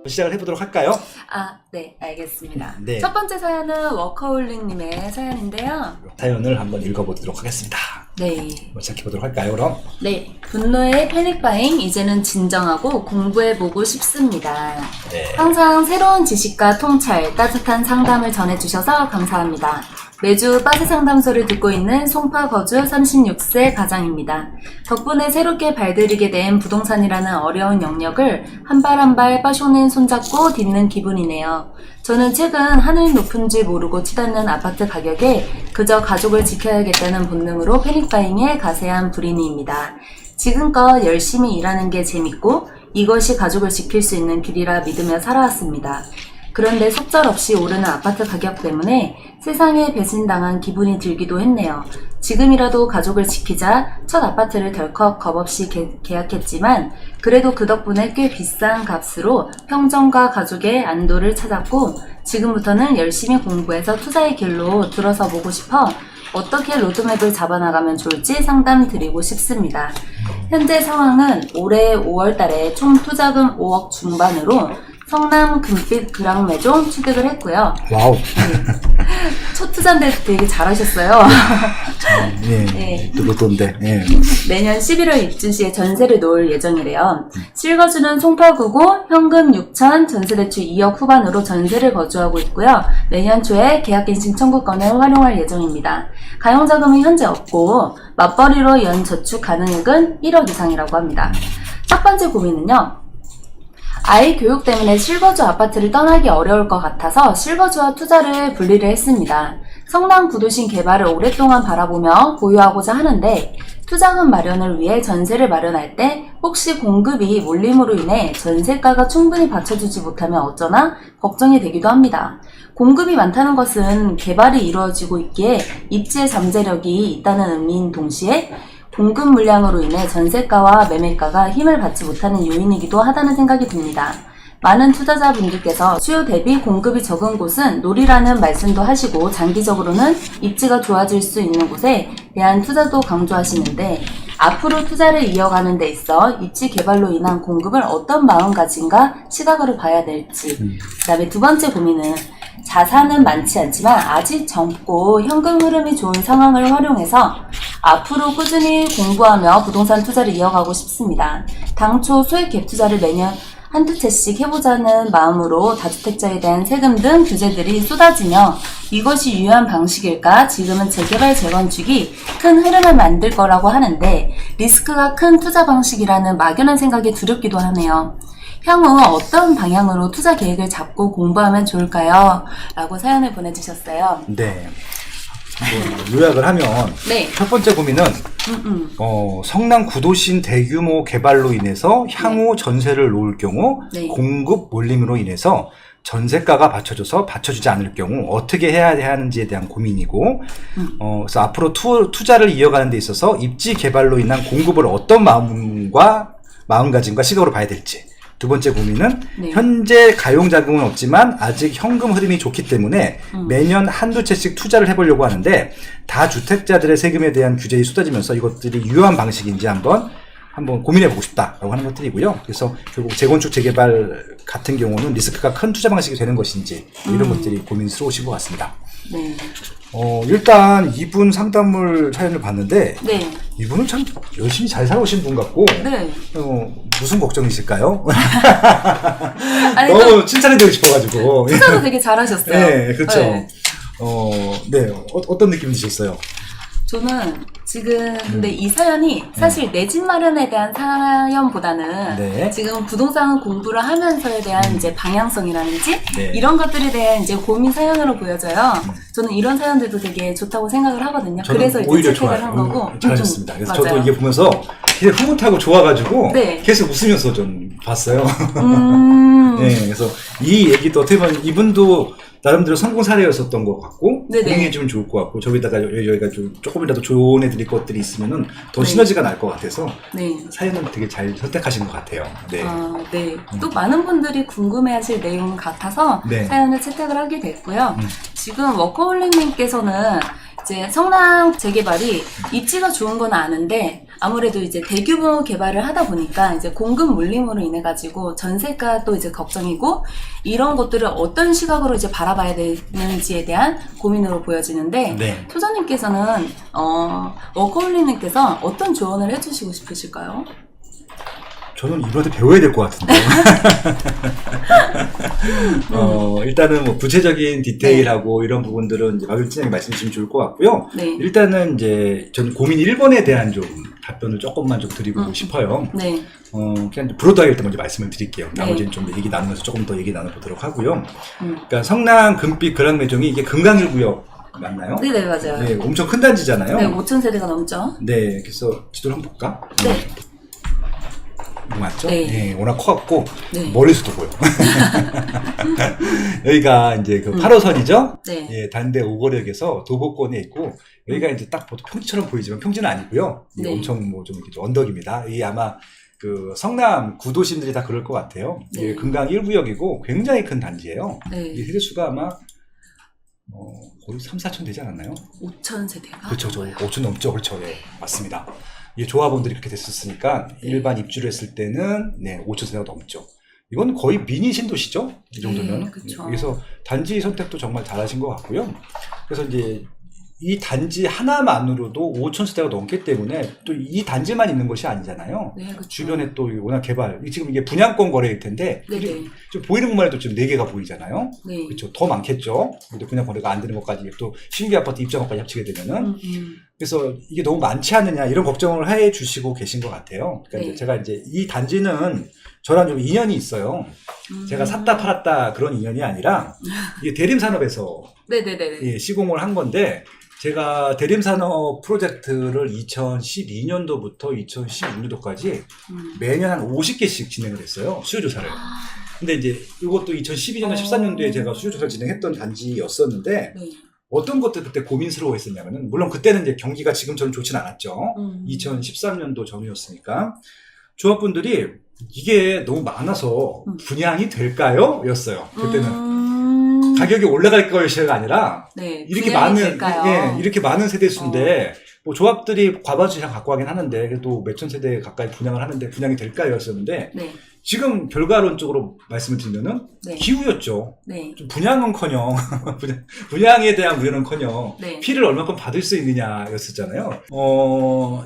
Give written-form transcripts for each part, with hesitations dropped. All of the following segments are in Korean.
시작을 해보도록 할까요? 네, 알겠습니다. 네. 첫 번째 사연은 워커홀릭님의 사연인데요. 사연을 한번 읽어보도록 하겠습니다. 네. 한번 시작해보도록 할까요, 그럼? 네. 분노의 패닉바잉, 이제는 진정하고 공부해보고 싶습니다. 네. 항상 새로운 지식과 통찰, 따뜻한 상담을 전해주셔서 감사합니다. 매주 빠세 상담소를 듣고 있는 송파 거주 36세 가장입니다. 덕분에 새롭게 발들이게 된 부동산이라는 어려운 영역을 한 발 한 발 빠쇼는 손잡고 딛는 기분이네요. 저는 최근 하늘 높은 줄 모르고 치닫는 아파트 가격에 그저 가족을 지켜야겠다는 본능으로 패닉바잉에 가세한 불인이입니다. 지금껏 열심히 일하는 게 재밌고 이것이 가족을 지킬 수 있는 길이라 믿으며 살아왔습니다. 그런데 속절없이 오르는 아파트 가격 때문에 세상에 배신당한 기분이 들기도 했네요. 지금이라도 가족을 지키자 첫 아파트를 덜컥 겁없이 계약했지만 그래도 그 덕분에 꽤 비싼 값으로 평정과 가족의 안도를 찾았고 지금부터는 열심히 공부해서 투자의 길로 들어서 보고 싶어 어떻게 로드맵을 잡아나가면 좋을지 상담 드리고 싶습니다. 현재 상황은 올해 5월 달에 총 투자금 5억 중반으로 성남 금빛 그랑 매종 취득을 했고요. 와우. 첫 투자인데 되게 잘하셨어요. 예. 네. 로또인데. 예. 내년 11월 입주 시에 전세를 놓을 예정이래요. 실거주는 송파구고 현금 6천, 전세대출 2억 후반으로 전세를 거주하고 있고요. 내년 초에 계약갱신 청구권을 활용할 예정입니다. 가용자금은 현재 없고 맞벌이로 연 저축 가능액은 1억 이상이라고 합니다. 첫 번째 고민은요. 아이 교육 때문에 실거주 아파트를 떠나기 어려울 것 같아서 실거주와 투자를 분리를 했습니다. 성남 구도심 개발을 오랫동안 바라보며 보유하고자 하는데 투자금 마련을 위해 전세를 마련할 때 혹시 공급이 몰림으로 인해 전세가가 충분히 받쳐주지 못하면 어쩌나 걱정이 되기도 합니다. 공급이 많다는 것은 개발이 이루어지고 있기에 입지의 잠재력이 있다는 의미인 동시에 공급 물량으로 인해 전세가와 매매가가 힘을 받지 못하는 요인이기도 하다는 생각이 듭니다. 많은 투자자분들께서 수요 대비 공급이 적은 곳은 놀이라는 말씀도 하시고 장기적으로는 입지가 좋아질 수 있는 곳에 대한 투자도 강조하시는데 앞으로 투자를 이어가는 데 있어 입지 개발로 인한 공급을 어떤 마음가짐과 시각으로 봐야 될지 그 다음에 두 번째 고민은 자산은 많지 않지만 아직 젊고 현금 흐름이 좋은 상황을 활용해서 앞으로 꾸준히 공부하며 부동산 투자를 이어가고 싶습니다. 당초 소액 갭 투자를 매년 한두 채씩 해보자는 마음으로 다주택자에 대한 세금 등 규제들이 쏟아지며 이것이 유효한 방식일까? 지금은 재개발 재건축이 큰 흐름을 만들 거라고 하는데 리스크가 큰 투자 방식이라는 막연한 생각이 두렵기도 하네요. 향후 어떤 방향으로 투자 계획을 잡고 공부하면 좋을까요? 라고 사연을 보내주셨어요. 네. 요약을 하면 네. 첫 번째 고민은 성남 구도심 대규모 개발로 인해서 향후 전세를 놓을 경우 네. 공급 몰림으로 인해서 전세가가 받쳐주지 않을 경우 어떻게 해야 하는지에 대한 고민이고 그래서 앞으로 투자를 이어가는 데 있어서 입지 개발로 인한 공급을 어떤 마음가짐과 시각으로 봐야 될지. 두 번째 고민은 네. 현재 가용자금은 없지만 아직 현금 흐름이 좋기 때문에 매년 한두 채씩 투자를 해보려고 하는데 다주택자들의 세금에 대한 규제가 쏟아지면서 이것들이 유효한 방식인지 한번 고민해보고 싶다라고 하는 것들이고요. 그래서 결국 재건축 재개발 같은 경우는 리스크가 큰 투자 방식이 되는 것인지 이런 것들이 고민스러우신 것 같습니다. 네. 일단 이분 상담을 사연을 봤는데 네. 이분은 참 열심히 잘 살아오신 분 같고 네. 무슨 걱정이실까요? 아니, 너무 칭찬해드리고 싶어가지고 투자도 되게 잘하셨어요. 네, 그렇죠. 네. 어떤 느낌이 드셨어요? 저는 지금 근데 이 사연이 사실 내 집 마련에 대한 사연보다는 네. 지금 부동산 공부를 하면서에 대한 이제 방향성이라든지 네. 이런 것들에 대한 이제 고민 사연으로 보여져요. 저는 이런 사연들도 되게 좋다고 생각을 하거든요. 저는 그래서 이제 오히려 채택을 좋아요. 한 거고. 잘하셨습니다. 그래서 맞아요. 저도 이게 보면서 되게 흐뭇하고 좋아가지고 네. 계속 웃으면서 좀 봤어요. 네. 그래서 이 얘기도 어떻게 보면 이분도 나름대로 성공 사례였었던 것 같고 네네. 공유해주면 좋을 것 같고 저기다가 여기가 좀 조금이라도 조언해드릴 것들이 있으면은 더 시너지가 날 것 같아서 네. 사연은 되게 잘 선택하신 것 같아요. 네. 네. 또 많은 분들이 궁금해하실 내용 같아서 네. 사연을 채택을 하게 됐고요. 지금 워커홀릭님께서는 이제 성남 재개발이 입지가 좋은 건 아는데 아무래도 이제 대규모 개발을 하다 보니까 이제 공급 물림으로 인해 가지고 전세가도 이제 걱정이고 이런 것들을 어떤 시각으로 이제 바라봐야 되는지에 대한 고민으로 보여지는데 네. 토자님께서는 워커홀리님께서 어떤 조언을 해주시고 싶으실까요? 저는 이분한테 배워야 될 것 같은데. 일단은 뭐 구체적인 디테일하고 이런 부분들은 이제 박윤 팀장님 말씀 주시면 좋을 것 같고요. 네. 일단은 이제 전 고민 1번에 대한 좀 답변을 조금만 좀 드리고 싶어요. 네. 그냥 브로드하게 일단 먼저 말씀을 드릴게요. 네. 나머지는 좀 얘기 나누면서 조금 더 얘기 나눠보도록 하고요. 그러니까 성남 금빛 그랑매종이 이게 금강일구역 맞나요? 네네, 맞아요. 네, 엄청 큰 단지잖아요. 네, 5,000세대가 넘죠. 네, 그래서 지도를 한번 볼까? 네. 이거 맞죠? 네. 네, 워낙 커갖고 네. 머리수도 보여. 여기가 이제 그 8호선이죠? 네. 예, 단대 5거리역에서 도보권에 있고 여기가 이제 딱 보통 평지처럼 보이지만 평지는 아니고요. 이게 네. 엄청 뭐 좀 이렇게 언덕입니다. 이게 아마 그 성남 구도심들이 다 그럴 것 같아요. 이게 네. 금강 1구역이고 굉장히 큰 단지예요. 네. 이 세대수가 아마 거의 3, 4천 되지 않았나요? 5,000세대가? 그렇죠. 5천 넘죠. 그렇죠. 네, 맞습니다. 이게 조합원들이 그렇게 됐었으니까 일반 입주를 했을 때는 네, 5천 세대가 넘죠. 이건 거의 미니 신도시죠? 이 정도면. 네, 그쵸. 그래서 단지 선택도 정말 잘하신 것 같고요. 그래서 이제 이 단지 하나만으로도 5천 세대가 넘기 때문에 또 이 단지만 있는 것이 아니잖아요. 네, 그쵸. 주변에 또 워낙 개발, 지금 이게 분양권 거래일 텐데 네네. 좀 보이는 것만 해도 지금 4개가 보이잖아요. 네. 그렇죠. 더 많겠죠. 근데 분양 거래가 안 되는 것까지 또 신규 아파트 입장권까지 합치게 되면은 그래서 이게 너무 많지 않느냐 이런 걱정을 해 주시고 계신 것 같아요. 그러니까 네. 이제 제가 이제 이 단지는 저랑 좀 인연이 있어요. 제가 샀다 팔았다 그런 인연이 아니라 이게 대림산업에서 네네네. 예, 시공을 한 건데 제가 대림산업 프로젝트를 2012년도부터 2016년도까지 매년 한 50개씩 진행을 했어요. 수요조사를. 근데 이제 이것도 2012년과 13년도에 제가 수요조사를 진행했던 단지였었는데 네. 어떤 것들 그때 고민스러워 했었냐면은 물론 그때는 이제 경기가 지금처럼 좋진 않았죠. 2013년도 전이었으니까 조합분들이 이게 너무 많아서 분양이 될까요? 였어요. 그때는 가격이 올라갈 것이가 아니라 네. 이렇게 분양이 많은 될까요? 예, 이렇게 많은 세대수인데 뭐 조합들이 과반수량 갖고 하긴 하는데 그래도 몇천 세대 가까이 분양을 하는데 분양이 될까요? 였었는데 네. 지금 결과론적으로 말씀을 드리면은 네. 기후였죠. 네. 좀 분양은커녕 분양에 대한 우려는커녕 네. 피를 얼마큼 받을 수 있느냐였었잖아요.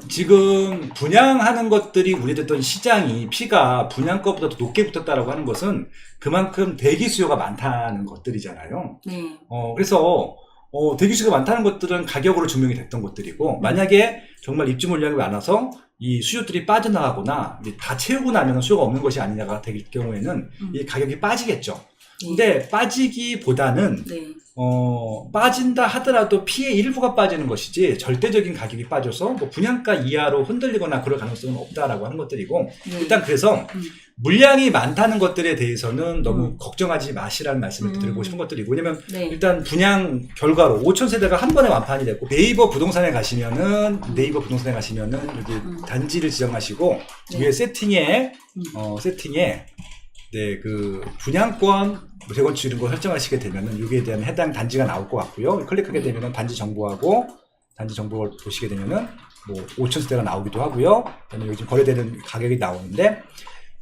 지금 분양하는 것들이 우려됐던 시장이 피가 분양가보다 더 높게 붙었다라고 하는 것은 그만큼 대기 수요가 많다는 것들이잖아요. 네. 그래서 대기 수요가 많다는 것들은 가격으로 증명이 됐던 것들이고 만약에 정말 입주 물량이 많아서 이 수요들이 빠져나가거나 이제 다 채우고 나면 수요가 없는 것이 아니냐가 될 경우에는 이 가격이 빠지겠죠. 근데 빠지기보다는 네. 빠진다 하더라도 피의 일부가 빠지는 것이지 절대적인 가격이 빠져서 뭐 분양가 이하로 흔들리거나 그럴 가능성은 없다라고 하는 것들이고 네. 일단 그래서 물량이 많다는 것들에 대해서는 너무 걱정하지 마시라는 말씀을 드리고 싶은 것들이고 왜냐면 네. 일단 일단 분양 결과로 5천 세대가 한 번에 완판이 됐고 네이버 부동산에 가시면은 여기 단지를 지정하시고 네. 위에 세팅에 네, 그 분양권 재건축 이런 거 설정하시게 되면은 여기에 대한 해당 단지가 나올 것 같고요. 클릭하게 되면은 단지 정보하고 단지 정보를 보시게 되면은 뭐 5천 세대가 나오기도 하고요. 그다음에 요즘 거래되는 가격이 나오는데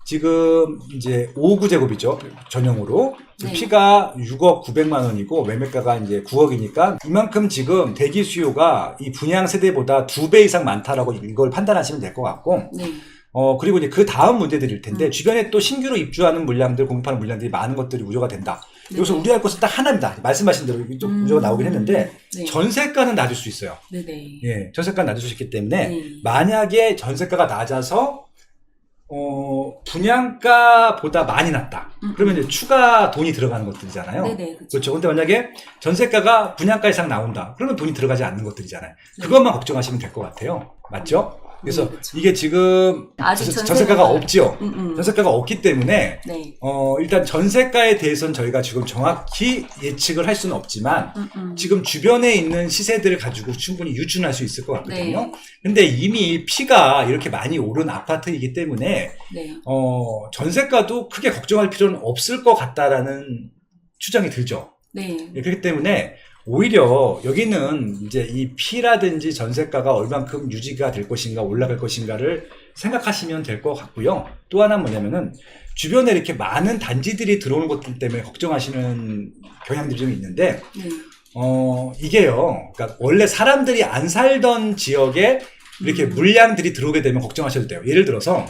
지금 이제 5구제곱이죠. 전용으로. 네. 피가 6억 900만 원이고 매매가가 이제 9억이니까 이만큼 지금 대기 수요가 이 분양 세대보다 2배 이상 많다라고 이걸 판단하시면 될 것 같고 네. 그리고 이제 그 다음 문제들일 텐데, 주변에 또 신규로 입주하는 물량들, 공급하는 물량들이 많은 것들이 우려가 된다. 네. 여기서 우려할 것은 딱 하나입니다. 말씀하신 대로 좀 우려가 나오긴 했는데, 네. 전세가는 낮을 수 있어요. 네네. 예, 전세가는 낮을 수 있기 때문에, 네. 만약에 전세가가 낮아서, 분양가보다 많이 낮다. 그러면 이제 추가 돈이 들어가는 것들이잖아요. 네네. 그렇죠. 근데 만약에 전세가가 분양가 이상 나온다. 그러면 돈이 들어가지 않는 것들이잖아요. 네. 그것만 걱정하시면 될 것 같아요. 맞죠? 그래서 네, 그렇죠. 이게 지금 아직 전세가가 없지요. 음. 전세가가 없기 때문에 네. 일단 전세가에 대해서는 저희가 지금 정확히 예측을 할 수는 없지만 지금 주변에 있는 시세들을 가지고 충분히 유추할 수 있을 것 같거든요. 네. 근데 이미 피가 이렇게 많이 오른 아파트이기 때문에 네. 전세가도 크게 걱정할 필요는 없을 것 같다라는 추정이 들죠. 네. 그렇기 때문에 오히려 여기는 이제 이 피라든지 전세가가 얼만큼 유지가 될 것인가 올라갈 것인가를 생각하시면 될 것 같고요. 또 하나 뭐냐면은 주변에 이렇게 많은 단지들이 들어오는 것들 때문에 걱정하시는 경향들이 좀 있는데 네. 이게요. 그러니까 원래 사람들이 안 살던 지역에 이렇게 물량들이 들어오게 되면 걱정하셔도 돼요. 예를 들어서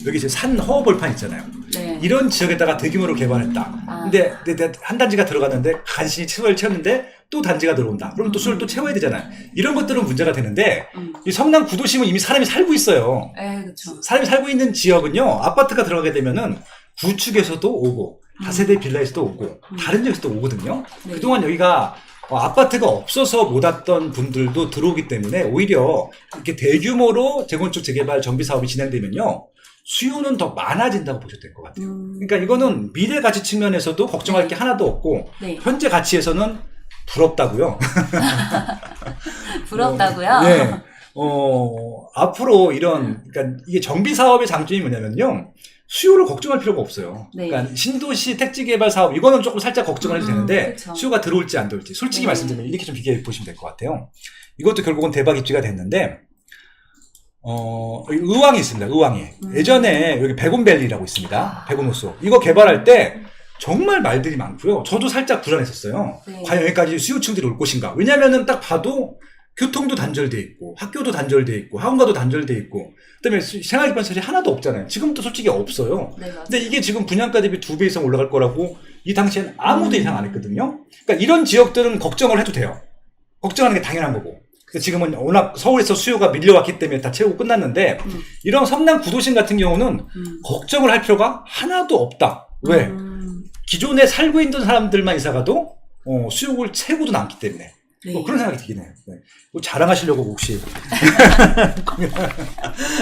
여기 이제 산 허허벌판 있잖아요. 네. 이런 지역에다가 대규모로 개발했다. 근데 한 단지가 들어갔는데 간신히 수요를 채웠는데 또 단지가 들어온다. 그럼 또 수요를 또 채워야 되잖아요. 이런 것들은 문제가 되는데 이 성남 구도심은 이미 사람이 살고 있어요. 그렇죠. 사람이 살고 있는 지역은요. 아파트가 들어가게 되면은 구축에서도 오고 다세대 빌라에서도 오고 다른 지역에서도 오거든요. 네. 그동안 여기가 아파트가 없어서 못 왔던 분들도 들어오기 때문에 오히려 이렇게 대규모로 재건축 재개발 정비 사업이 진행되면요. 수요는 더 많아진다고 보셔도 될 것 같아요. 그러니까 이거는 미래 가치 측면에서도 걱정할 네. 게 하나도 없고 네. 현재 가치에서는 부럽다고요. 부럽다고요? 네. 앞으로 그러니까 이게 정비 사업의 장점이 뭐냐면요. 수요를 걱정할 필요가 없어요. 네. 그러니까 신도시 택지 개발 사업 이거는 조금 살짝 걱정을 해도 되는데 그쵸. 수요가 들어올지 안 들어올지 솔직히 네. 말씀드리면 이렇게 좀 비교해 보시면 될 것 같아요. 이것도 결국은 대박 입지가 됐는데 여기 의왕이 있습니다. 의왕이. 예전에 여기 백운밸리라고 있습니다. 백운호수. 이거 개발할 때 정말 말들이 많고요. 저도 살짝 불안했었어요. 네. 과연 여기까지 수요층들이 올 것인가. 왜냐면은 딱 봐도 교통도 단절돼 있고 학교도 단절돼 있고 학원가도 단절돼 있고 그다음에 생활기반시설이 하나도 없잖아요. 지금도 솔직히 없어요. 네, 맞아요. 근데 이게 지금 분양가 대비 2배 이상 올라갈 거라고 이 당시엔 아무도 예상 안 했거든요. 그러니까 이런 지역들은 걱정을 해도 돼요. 걱정하는 게 당연한 거고. 지금은 워낙 서울에서 수요가 밀려왔기 때문에 다 채우고 끝났는데 이런 성남 구도심 같은 경우는 걱정을 할 필요가 하나도 없다. 왜? 기존에 살고 있는 사람들만 이사가도 수요를 채우고도 남기 때문에 네. 그런 생각이 들긴 해요. 네. 뭐 자랑하시려고 혹시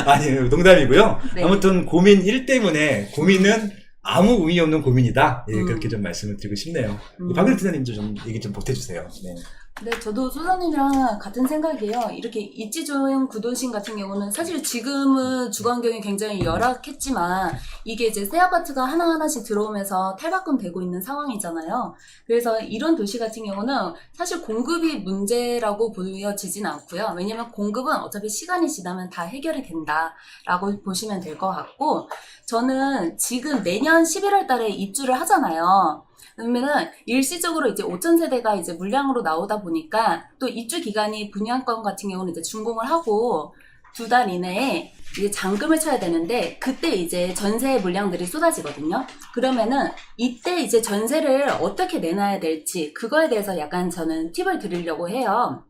아니에요. 농담이고요. 네. 아무튼 고민 1 때문에 고민은 아무 의미 없는 고민이다. 예, 그렇게 좀 말씀을 드리고 싶네요. 박일태 팀장님도 좀 얘기 좀 보태주세요. 네. 네, 저도 소장님이랑 같은 생각이에요. 이렇게 입지조형 구도심 같은 경우는 사실 지금은 주거 환경이 굉장히 열악했지만 이게 이제 새 아파트가 하나하나씩 들어오면서 탈바꿈되고 있는 상황이잖아요. 그래서 이런 도시 같은 경우는 사실 공급이 문제라고 보여지진 않고요. 왜냐면 공급은 어차피 시간이 지나면 다 해결이 된다라고 보시면 될 것 같고 저는 지금 내년 11월 달에 입주를 하잖아요. 그러면은 일시적으로 이제 5,000세대가 이제 물량으로 나오다 보니까 또 입주 기간이 분양권 같은 경우는 이제 준공을 하고 2달 이내에 이제 잔금을 쳐야 되는데 그때 이제 전세 물량들이 쏟아지거든요. 그러면은 이때 이제 전세를 어떻게 내놔야 될지 그거에 대해서 약간 저는 팁을 드리려고 해요.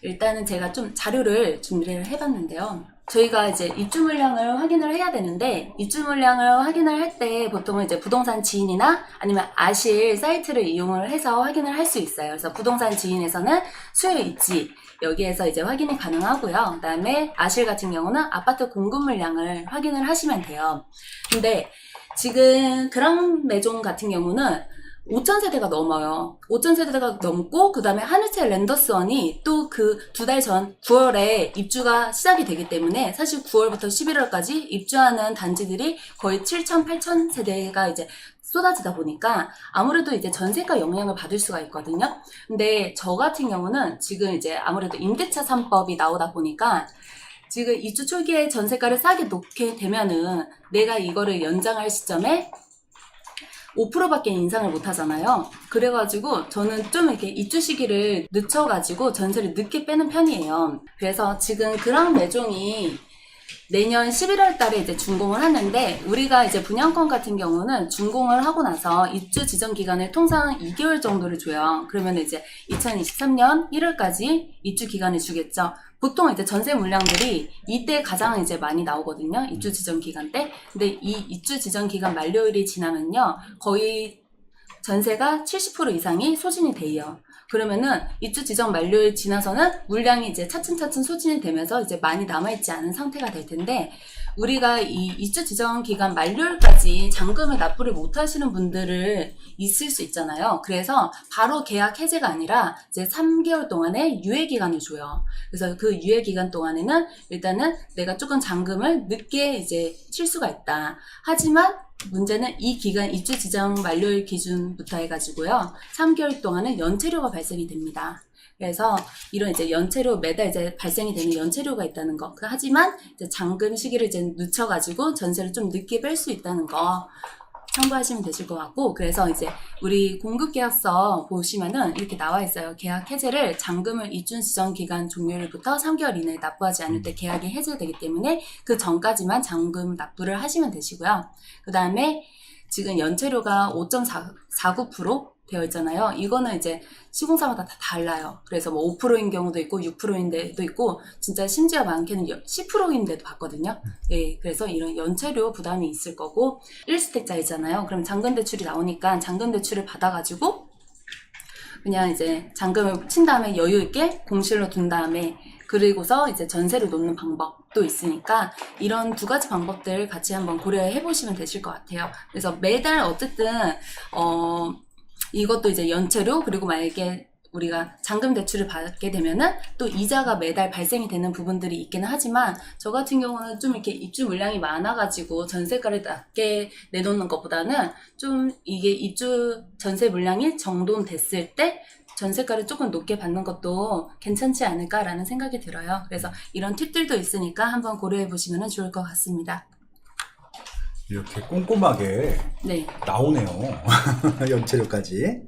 일단은 제가 좀 자료를 준비를 해봤는데요. 저희가 이제 입주 물량을 확인을 해야 되는데 입주 물량을 확인을 할 때 보통은 이제 부동산 지인이나 아니면 아실 사이트를 이용을 해서 확인을 할 수 있어요. 그래서 부동산 지인에서는 수요 입지 여기에서 이제 확인이 가능하고요. 그다음에 아실 같은 경우는 아파트 공급 물량을 확인을 하시면 돼요. 근데 지금 그랑 매종 같은 경우는 5,000세대가 넘어요. 5,000세대가 넘고 그 다음에 하늘채 랜더스원이 또 그 2달 전 9월에 입주가 시작이 되기 때문에 사실 9월부터 11월까지 입주하는 단지들이 거의 7,000, 8,000세대가 이제 쏟아지다 보니까 아무래도 이제 전세가 영향을 받을 수가 있거든요. 근데 저 같은 경우는 지금 이제 아무래도 임대차 3법이 나오다 보니까 지금 입주 초기에 전세가를 싸게 놓게 되면은 내가 이거를 연장할 시점에 5%밖에 인상을 못 하잖아요. 그래가지고 저는 좀 이렇게 입주 시기를 늦춰가지고 전세를 늦게 빼는 편이에요. 그래서 지금 그랑 매종이 내년 11월 달에 이제 준공을 하는데 우리가 이제 분양권 같은 경우는 준공을 하고 나서 입주 지정 기간을 통상 2개월 정도를 줘요. 그러면 이제 2023년 1월까지 입주 기간을 주겠죠. 보통 이제 전세 물량들이 이때 가장 이제 많이 나오거든요. 입주 지정 기간 때. 근데 이 입주 지정 기간 만료일이 지나면요. 거의 전세가 70% 이상이 소진이 돼요. 그러면은 입주 지정 만료일 지나서는 물량이 이제 차츰차츰 소진이 되면서 이제 많이 남아있지 않은 상태가 될 텐데 우리가 이 입주 지정 기간 만료일까지 잔금을 납부를 못 하시는 분들을 있을 수 있잖아요. 그래서 바로 계약 해제가 아니라 이제 3개월 동안의 유예 기간을 줘요. 그래서 그 유예 기간 동안에는 일단은 내가 조금 잔금을 늦게 이제 칠 수가 있다. 하지만 문제는 이 기간 입주 지정 만료일 기준부터 해가지고요. 3개월 동안은 연체료가 발생이 됩니다. 그래서 이런 이제 연체료 매달 이제 발생이 되는 연체료가 있다는 거. 하지만 이제 잔금 시기를 이제 늦춰가지고 전세를 좀 늦게 뺄 수 있다는 거 참고하시면 되실 것 같고, 그래서 이제 우리 공급계약서 보시면은 이렇게 나와 있어요. 계약 해제를 잔금을 입주 지정 기간 종료일부터 3개월 이내에 납부하지 않을 때 계약이 해제되기 때문에 그 전까지만 잔금 납부를 하시면 되시고요. 그 다음에 지금 연체료가 5.49% 되어 있잖아요. 이거는 이제 시공사마다 다 달라요. 그래서 뭐 5%인 경우도 있고 6%인 데도 있고 진짜 심지어 많게는 10%인 데도 봤거든요. 예, 그래서 이런 연체료 부담이 있을 거고 1주택자이잖아요. 그럼 잔금 대출이 나오니까 잔금 대출을 받아가지고 그냥 이제 잔금을 친 다음에 여유 있게 공실로 둔 다음에 그리고서 이제 전세를 놓는 방법도 있으니까 이런 두 가지 방법들 같이 한번 고려해 보시면 되실 것 같아요. 그래서 매달 어쨌든 이것도 이제 연체료 그리고 만약에 우리가 잔금 대출을 받게 되면은 또 이자가 매달 발생이 되는 부분들이 있기는 하지만 저 같은 경우는 좀 이렇게 입주 물량이 많아가지고 전세가를 낮게 내놓는 것보다는 좀 이게 입주 전세 물량이 정돈됐을 때 전세가를 조금 높게 받는 것도 괜찮지 않을까라는 생각이 들어요. 그래서 이런 팁들도 있으니까 한번 고려해 보시면 좋을 것 같습니다. 이렇게 꼼꼼하게 네. 나오네요. 연체료까지.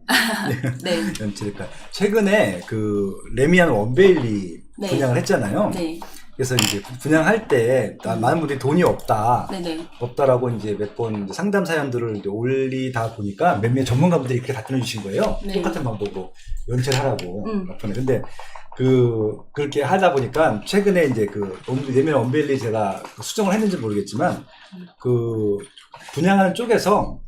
네. 연체료까지. 최근에 그 레미안 원베일리 네. 분양을 했잖아요. 네. 그래서 이제 분양할 때 많은 분들이 돈이 없다. 네네. 없다라고 이제 몇 번 상담 사연들을 이제 올리다 보니까 몇몇 전문가분들이 이렇게 답변해 주신 거예요. 네. 똑같은 방법으로 연체를 하라고. 근데 그렇게 하다 보니까 최근에 이제 레미안 원베일리 제가 수정을 했는지 모르겠지만 분양하는 쪽에서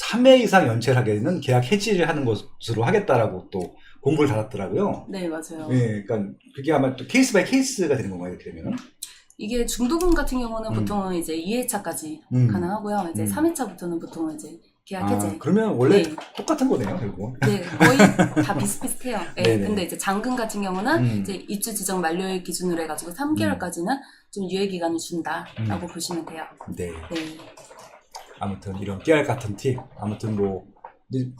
3회 이상 연체를 하게 되면 계약 해지를 하는 것으로 하겠다라고 또 공고를 달았더라고요. 네, 맞아요. 네, 그러니까 그게 아마 또 케이스 바이 케이스가 되는 건가요, 이렇게 되면? 이게 중도금 같은 경우는 보통은 이제 2회차까지 가능하고요. 이제 3회차부터는 보통은 이제 계약 해제. 그러면 원래 네. 똑같은 거네요, 결국. 네, 거의 다 비슷비슷해요. 네, 네네. 근데 이제 잔금 같은 경우는 이제 입주 지정 만료일 기준으로 해가지고 3개월까지는 좀 유예 기간을 준다라고 보시면 돼요. 네. 네. 아무튼 이런 깨알 같은 팁. 아무튼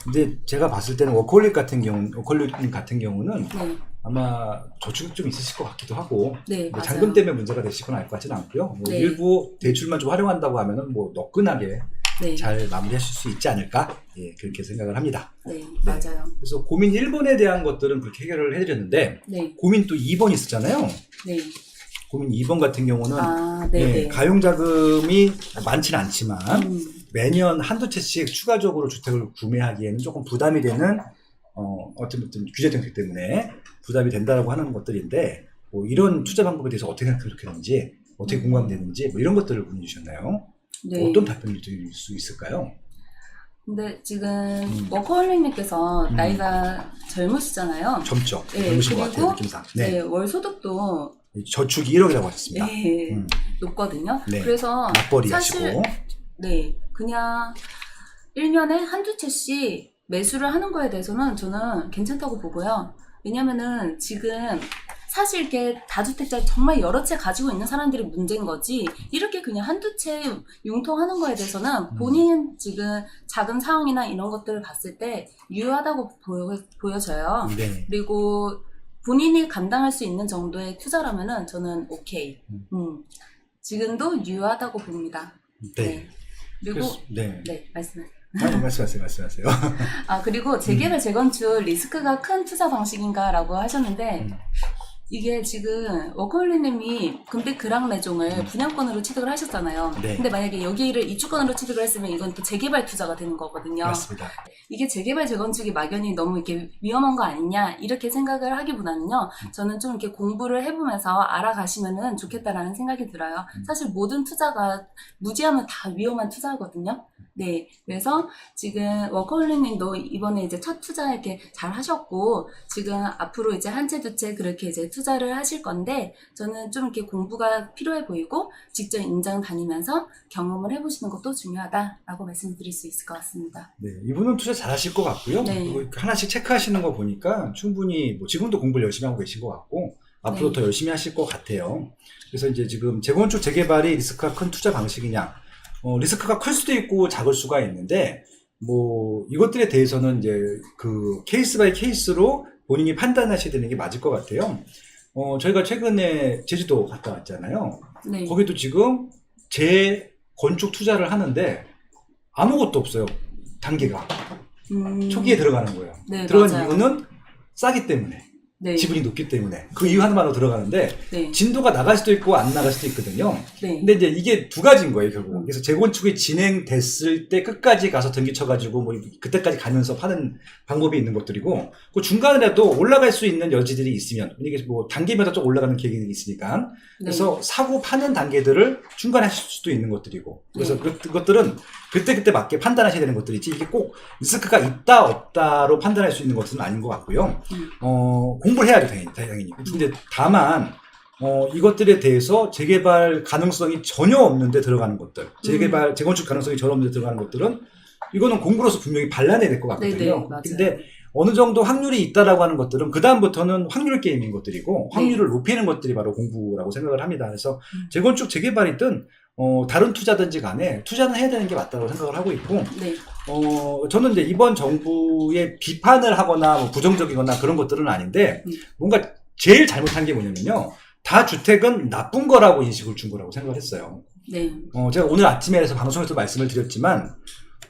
근데 제가 봤을 때는 워커홀릭 같은 경우는 네. 아마 저축이 좀 있으실 것 같기도 하고. 네, 뭐 맞아요. 잔금 때문에 문제가 되실 건 알 것 같지는 않고요. 뭐 네. 일부 대출만 좀 활용한다고 하면은 뭐 너끈하게 네. 잘 마무리하실 수 있지 않을까? 예, 그렇게 생각을 합니다. 네, 맞아요. 그래서 고민 1번에 대한 것들은 그렇게 해결을 해드렸는데, 네. 고민 또 2번 있었잖아요. 네. 고민 2번 같은 경우는 네네. 가용자금이 많지는 않지만 매년 한두 채씩 추가적으로 주택을 구매하기에는 조금 부담이 되는 어떤 규제 정책 때문에 부담이 된다라고 하는 것들인데 뭐 이런 투자 방법에 대해서 어떻게 생각하는지 어떻게 공감되는지 뭐 이런 것들을 문의 주셨나요? 네. 어떤 답변을 드릴 수 있을까요? 근데 지금 워커홀릭님께서 나이가 젊으시잖아요. 젊죠. 네, 젊으신 것 그리고 같아요, 느낌상. 네, 월 소득도 저축이 1억이라고 하셨습니다. 네, 높거든요. 네. 그래서 맞벌이 사실 하시고. 네, 그냥 1년에 한두 채씩 매수를 하는 거에 대해서는 저는 괜찮다고 보고요. 왜냐면은 지금 사실 이렇게 다주택자 정말 여러 채 가지고 있는 사람들이 문제인 거지 이렇게 그냥 한두 채 융통하는 거에 대해서는 본인 지금 자금 상황이나 이런 것들을 봤을 때 유효하다고 보여져요. 네. 그리고 본인이 감당할 수 있는 정도의 투자라면은 저는 오케이. 지금도 유효하다고 봅니다. 네. 그리고 네. 네, 말씀하세요. 아니, 말씀하세요. 그리고 재개발, 재건축 리스크가 큰 투자 방식인가라고 하셨는데, 이게 지금 워커홀릭님이 금빛 그랑 매종을 분양권으로 취득을 하셨잖아요. 네. 근데 만약에 여기를 입주권으로 취득을 했으면 이건 또 재개발 투자가 되는 거거든요. 맞습니다. 이게 재개발, 재건축이 막연히 너무 이렇게 위험한 거 아니냐 이렇게 생각을 하기보다는요. 저는 좀 이렇게 공부를 해보면서 알아가시면은 좋겠다라는 생각이 들어요. 사실 모든 투자가 무지하면 다 위험한 투자거든요. 네, 그래서 지금 워커홀릭님도 이번에 이제 첫 투자 이렇게 잘 하셨고 지금 앞으로 이제 한 채 두 채 그렇게 이제 투자를 하실 건데 저는 좀 이렇게 공부가 필요해 보이고 직접 임장 다니면서 경험을 해보시는 것도 중요하다라고 말씀드릴 수 있을 것 같습니다. 네, 이분은 투자 잘 하실 것 같고요. 네. 그리고 하나씩 체크하시는 거 보니까 충분히 지금도 공부를 열심히 하고 계신 것 같고 앞으로 네. 더 열심히 하실 것 같아요. 그래서 이제 지금 재건축 재개발이 리스크가 큰 투자 방식이냐 리스크가 클 수도 있고 작을 수가 있는데, 뭐, 이것들에 대해서는 이제 그 케이스 바이 케이스로 본인이 판단하셔야 되는 게 맞을 것 같아요. 저희가 최근에 제주도 갔다 왔잖아요. 네. 거기도 지금 재건축 투자를 하는데 아무것도 없어요. 단계가. 초기에 들어가는 거예요. 네, 들어간 맞아요. 이유는 싸기 때문에. 네. 지분이 높기 때문에. 그 이유 하나만으로 들어가는데 네. 진도가 나갈 수도 있고 안 나갈 수도 있거든요. 네. 근데 이제 이게 두 가지인 거예요, 결국. 그래서 재건축이 진행됐을 때 끝까지 가서 등기 쳐가지고 뭐 그때까지 가면서 파는 방법이 있는 것들이고, 그 중간에라도 올라갈 수 있는 여지들이 있으면, 이게 뭐 단계마다 좀 올라가는 계획이 있으니까, 그래서 사고 파는 단계들을 중간에 하실 수도 있는 것들이고, 그래서 그것들은 그때 맞게 판단하셔야 되는 것들이지, 이게 꼭 리스크가 있다 없다로 판단할 수 있는 것은 아닌 것 같고요. 공부를 해야죠, 당연히. 근데 다만 이것들에 대해서 재개발 가능성이 전혀 없는데 들어가는 것들, 재건축 가능성이 전혀 없는데 들어가는 것들은 이거는 공부로서 분명히 발라내야 될 것 같거든요. 네네, 맞아요. 근데 어느 정도 확률이 있다라고 하는 것들은 그 다음부터는 확률 게임인 것들이고, 확률을 높이는 것들이 바로 공부라고 생각을 합니다. 그래서 재건축 재개발이든 다른 투자든지 간에 투자는 해야 되는 게 맞다고 생각을 하고 있고, 네. 저는 이제 이번 정부의 비판을 하거나 뭐 부정적이거나 그런 것들은 아닌데, 뭔가 제일 잘못한 게 뭐냐면요, 다주택은 나쁜 거라고 인식을 준 거라고 생각을 했어요. 네. 제가 오늘 아침에서 방송에서 말씀을 드렸지만,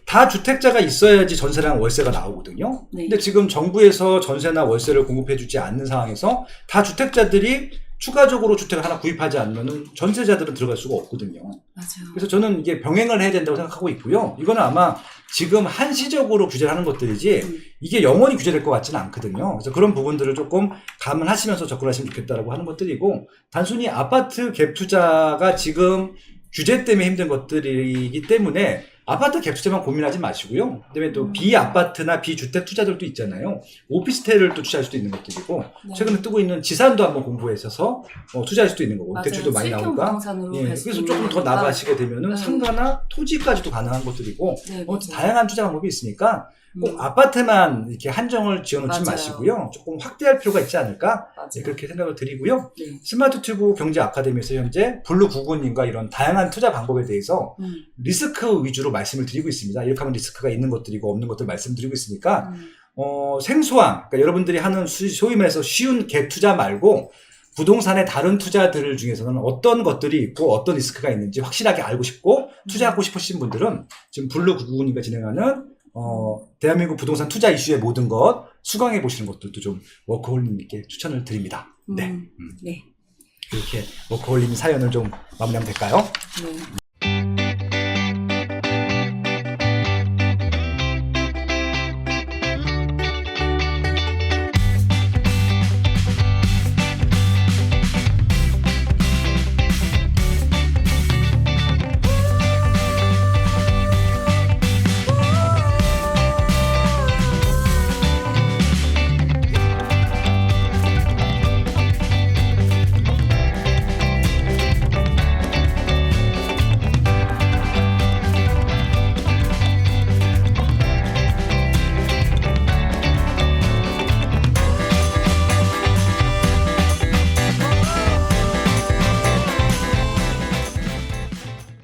다주택자가 있어야지 전세랑 월세가 나오거든요. 네. 근데 지금 정부에서 전세나 월세를 공급해주지 않는 상황에서 다주택자들이 추가적으로 주택을 하나 구입하지 않으면 전세자들은 들어갈 수가 없거든요. 맞아요. 그래서 저는 이게 병행을 해야 된다고 생각하고 있고요. 이거는 아마 지금 한시적으로 규제를 하는 것들이지 이게 영원히 규제될 것 같지는 않거든요. 그래서 그런 부분들을 조금 감안하시면서 접근하시면 좋겠다라고 하는 것들이고, 단순히 아파트 갭 투자가 지금 규제 때문에 힘든 것들이기 때문에 아파트 갭 투자만 고민하지 마시고요. 그다음에 또 비아파트나 비주택 투자들도 있잖아요. 오피스텔을 또 투자할 수도 있는 것들이고, 최근에 뜨고 있는 지산도 한번 공부해서 투자할 수도 있는 거고, 대출도 많이 나오니까. 그래서 조금 더 나가시게 되면은 상가나 토지까지도 가능한 것들이고, 다양한 투자 방법이 있으니까 꼭 아파트만 이렇게 한정을 지어놓지 마시고요. 조금 확대할 필요가 있지 않을까? 그렇게 생각을 드리고요. 스마트 튜브 경제 아카데미에서 현재 블루 구구님과 이런 다양한 투자 방법에 대해서 리스크 위주로 말씀을 드리고 있습니다. 이렇게 하면 리스크가 있는 것들이고 없는 것들 말씀드리고 있으니까, 생소한, 그러니까 여러분들이 하는 소위 말해서 쉬운 갭 투자 말고 부동산의 다른 투자들 중에서는 어떤 것들이 있고 어떤 리스크가 있는지 확실하게 알고 싶고 투자하고 싶으신 분들은 지금 블루 구구님과 진행하는 대한민국 부동산 투자 이슈의 모든 것 수강해 보시는 것들도 좀 워크홀님께 추천을 드립니다. 네. 네. 이렇게 워크홀님 사연을 좀 마무리하면 될까요? 네.